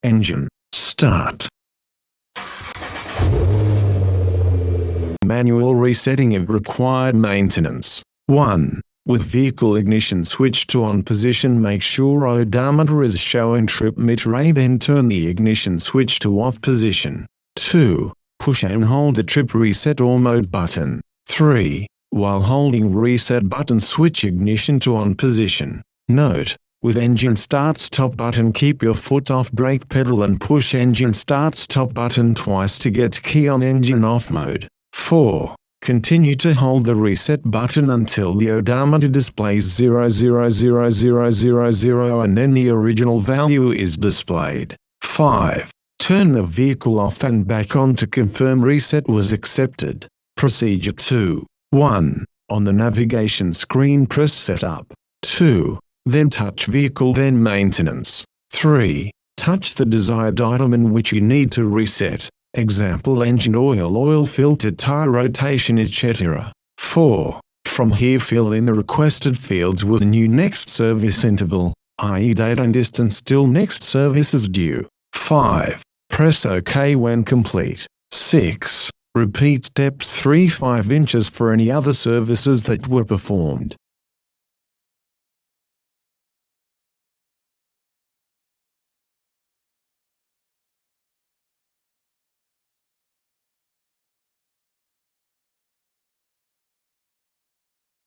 Engine, start. Manual resetting of required maintenance. 1. With vehicle ignition switched to on position, make sure odometer is showing trip meter A, then turn the ignition switch to off position. 2. Push and hold the trip reset or mode button. 3. While holding reset button, switch ignition to on position. Note: with engine start stop button, keep your foot off brake pedal and push engine start stop button twice to get key on engine off mode. 4. Continue to hold the reset button until the odometer displays 000000 and then the original value is displayed. 5. Turn the vehicle off and back on to confirm reset was accepted. Procedure 2. 1. On the navigation screen, press Setup. 2. Then touch Vehicle, then Maintenance. 3. Touch the desired item in which you need to reset. Example: engine oil, oil filter, tire rotation, etc. 4. From here, fill in the requested fields with a new next service interval, i.e. date and distance till next service is due. 5. Press OK when complete. 6. Repeat steps 3-5 inches for any other services that were performed.